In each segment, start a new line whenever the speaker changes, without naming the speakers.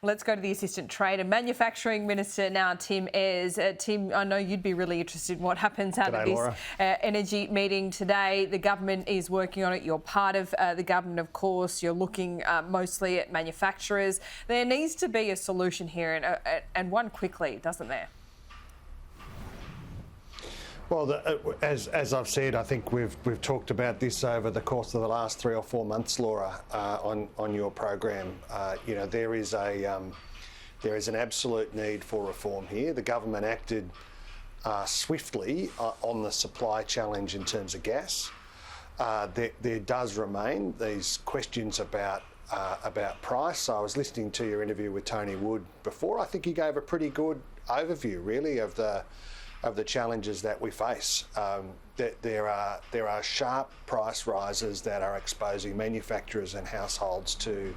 Let's go to the Assistant Trade and Manufacturing Minister now, Tim Ayres. Tim, I know you'd be really interested in what happens out of this energy meeting today. The government is working on it. You're part of the government, of course. You're looking mostly at manufacturers. There needs to be a solution here, and one quickly, doesn't there?
Well, as I've said, I think we've talked about this over the course of the last 3 or 4 months, Laura, on your program. There is an absolute need for reform here. The government acted swiftly on the supply challenge in terms of gas. There does remain these questions about price. I was listening to your interview with Tony Wood before. I think he gave a pretty good overview, really, of the challenges that we face. There are sharp price rises that are exposing manufacturers and households to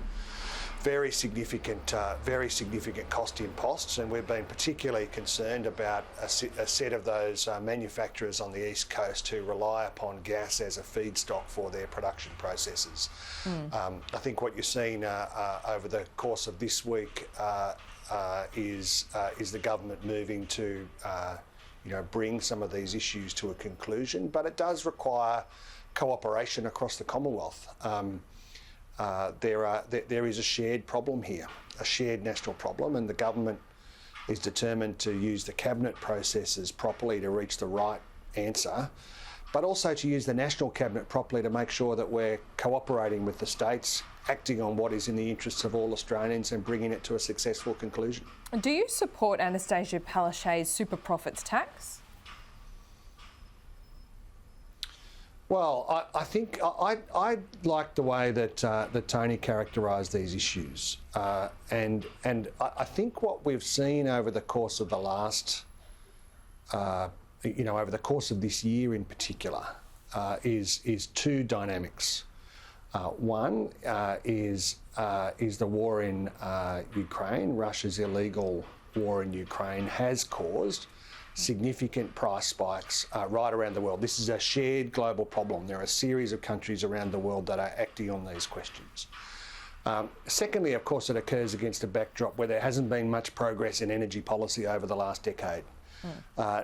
very significant cost imposts, and we've been particularly concerned about a set of those manufacturers on the East Coast who rely upon gas as a feedstock for their production processes. I think what you're seeing over the course of this week is the government moving to bring some of these issues to a conclusion, but it does require cooperation across the Commonwealth. There is a shared problem here, a shared national problem, and the government is determined to use the cabinet processes properly to reach the right answer, but also to use the national cabinet properly to make sure that we're cooperating with the states, acting on what is in the interests of all Australians and bringing it to a successful conclusion. Do
you support Anastasia Palaszczuk's super profits tax?
Well, I think I like the way that Tony characterised these issues, and I think what we've seen over the course of the last, over the course of this year in particular, is two dynamics. One is the war in Ukraine. Russia's illegal war in Ukraine has caused significant price spikes right around the world. This is a shared global problem. There are a series of countries around the world that are acting on these questions. Secondly, of course, it occurs against a backdrop where there hasn't been much progress in energy policy over the last decade.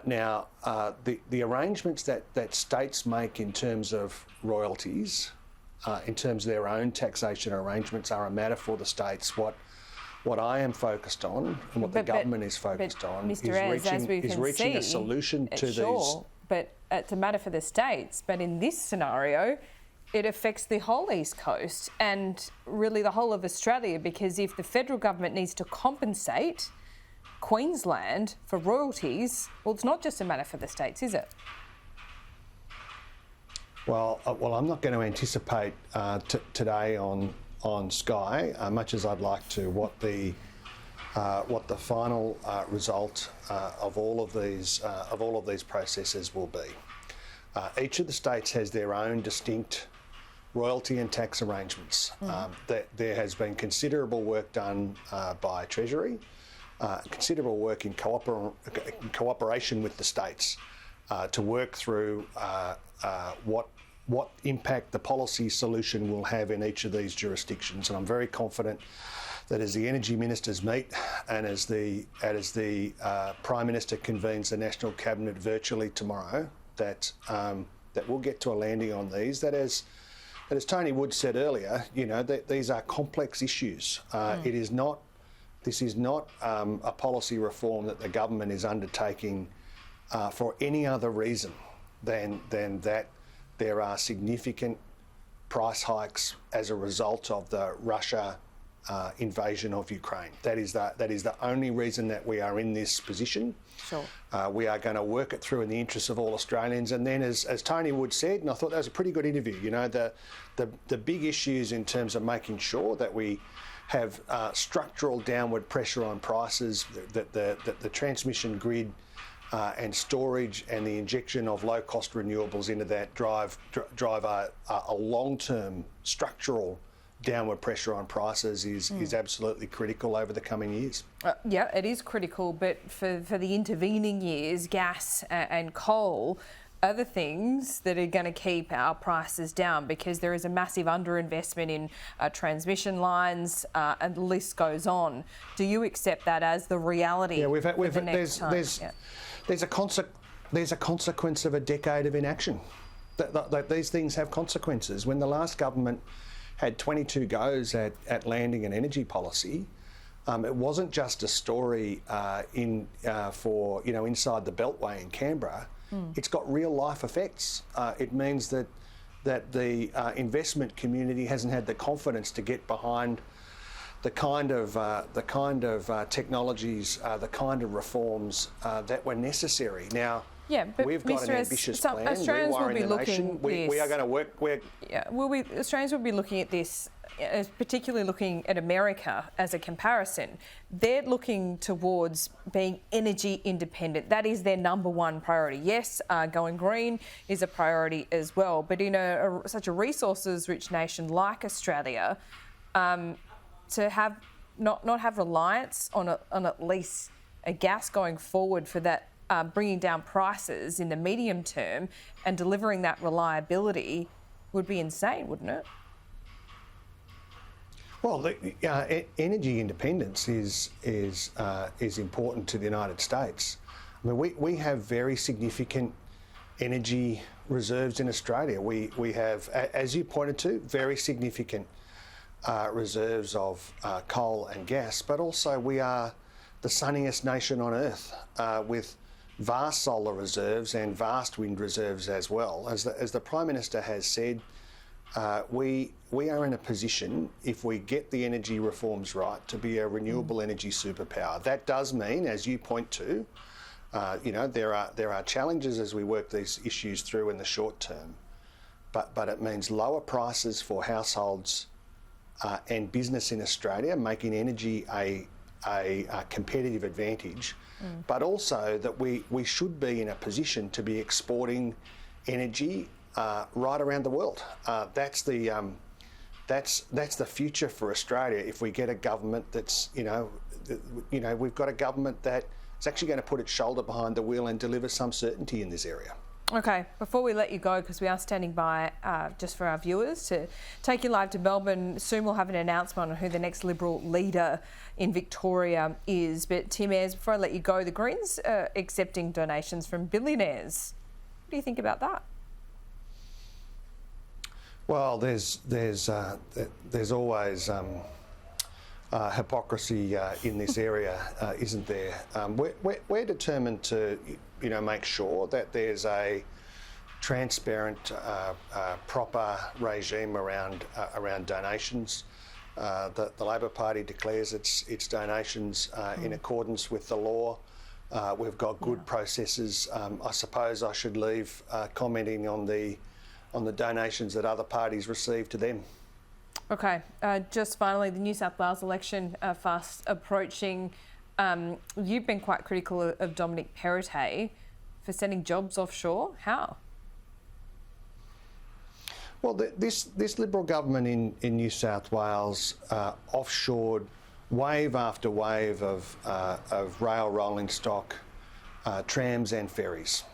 Now, the arrangements that states make in terms of royalties, in terms of their own taxation arrangements, are a matter for the states. What I am focused on, and what the government is focused on, is reaching a solution to these.
But it's a matter for the states. But in this scenario, it affects the whole East Coast and really the whole of Australia, because if the federal government needs to compensate Queensland for royalties, well, it's not just a matter for the states, is it?
Well, I'm not going to anticipate today on Sky, much as I'd like to, what the final result of all of these processes will be. Each of the states has their own distinct royalty and tax arrangements. There has been considerable work done by Treasury, considerable work in cooperation with the states to work through what impact the policy solution will have in each of these jurisdictions. And I'm very confident that as the energy ministers meet and as the Prime Minister convenes the National Cabinet virtually tomorrow, that we'll get to a landing on these. That as Tony Wood said earlier, that these are complex issues. This is not a policy reform that the government is undertaking for any other reason than that there are significant price hikes as a result of the Russia invasion of Ukraine. That is the only reason that we are in this position.
Sure.
We are going to work it through in the interests of all Australians. And then, as Tony Wood said, and I thought that was a pretty good interview, the big issues in terms of making sure that we have structural downward pressure on prices, that the transmission grid and storage and the injection of low-cost renewables into that drive a long-term structural downward pressure on prices is absolutely critical over the coming years.
Yeah, it is critical, but for the intervening years, gas and coal, other things that are going to keep our prices down, because there is a massive underinvestment in transmission lines, and the list goes on. Do you accept that as the reality? Yeah,
there's a consequence of a decade of inaction. These things have consequences. When the last government had 22 goes at landing an energy policy, it wasn't just a story for inside the Beltway in Canberra. It's got real life effects. It means that the investment community hasn't had the confidence to get behind the kind of technologies, the kind of reforms that were necessary. Now,
but
we've got an ambitious plan.
Australians will be looking at this.
We are going to work.
Australians will be looking at this, particularly looking at America as a comparison. They're looking towards being energy independent. That is their number one priority. Yes, going green is a priority as well, but in such a resources-rich nation like Australia, to have not have reliance on at least a gas going forward for that. Bringing down prices in the medium term and delivering that reliability would be insane, wouldn't it?
Well, energy independence is important to the United States. I mean, we have very significant energy reserves in Australia. We have, as you pointed to, very significant reserves of coal and gas, but also we are the sunniest nation on earth with vast solar reserves and vast wind reserves as well. As the Prime Minister has said, we are in a position, if we get the energy reforms right, to be a renewable energy superpower. That does mean, as you point to, there are challenges as we work these issues through in the short term, but it means lower prices for households and business in Australia, making energy a competitive advantage, but also that we should be in a position to be exporting energy right around the world. That's the future for Australia. If we get a government that's we've got a government that is actually going to put its shoulder behind the wheel and deliver some certainty in this area.
Okay, before we let you go, because we are standing by just for our viewers to take you live to Melbourne, soon we'll have an announcement on who the next Liberal leader in Victoria is. But Tim Ayres, before I let you go, the Greens are accepting donations from billionaires. What do you think about that?
Well, there's always hypocrisy in this area, isn't there? We're determined to, make sure that there's a transparent, proper regime around donations. The Labor Party declares its donations in accordance with the law. We've got good processes. I suppose I should leave commenting on the donations that other parties receive to them.
Okay, just finally, the New South Wales election fast approaching. You've been quite critical of Dominic Perrottet for sending jobs offshore. How?
Well, this Liberal government in New South Wales offshored wave after wave of rail rolling stock, trams and ferries.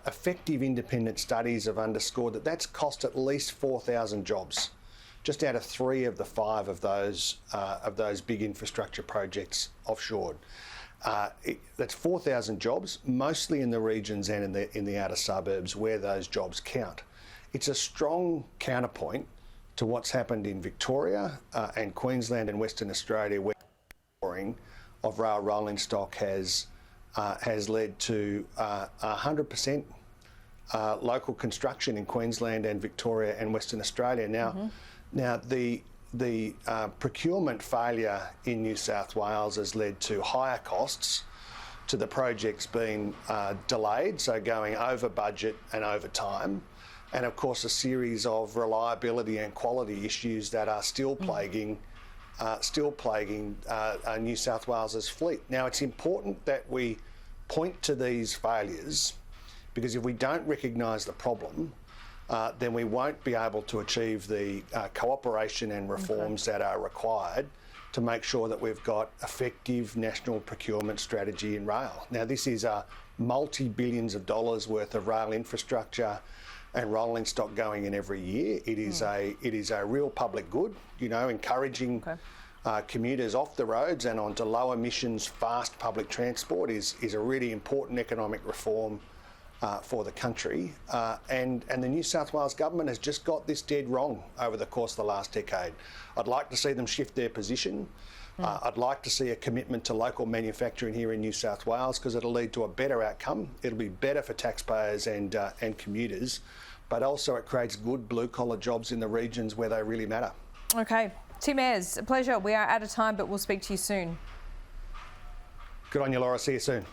Effective independent studies have underscored that that's cost at least 4,000 jobs, just out of 3 of the 5 of those big infrastructure projects offshored. That's 4,000 jobs, mostly in the regions and in the outer suburbs where those jobs count. It's a strong counterpoint to what's happened in Victoria and Queensland and Western Australia, where the of rail rolling stock has led to 100% local construction in Queensland and Victoria and Western Australia. Now the procurement failure in New South Wales has led to higher costs, to the projects being delayed, so going over budget and over time, and of course a series of reliability and quality issues that are still plaguing New South Wales's fleet. Now, it's important that we point to these failures, because if we don't recognise the problem, then we won't be able to achieve the cooperation and reforms that are required to make sure that we've got effective national procurement strategy in rail. Now, this is a multi-billions of dollars worth of rail infrastructure and rolling stock going in every year. It is a real public good, you know, encouraging commuters off the roads and onto low emissions, fast public transport is a really important economic reform for the country. And the New South Wales government has just got this dead wrong over the course of the last decade. I'd like to see them shift their position. I'd like to see a commitment to local manufacturing here in New South Wales, because it'll lead to a better outcome. It'll be better for taxpayers and commuters, but also it creates good blue-collar jobs in the regions where they really matter.
Okay. Tim Ayres, a pleasure. We are out of time, but we'll speak to you soon.
Good on you, Laura. See you soon.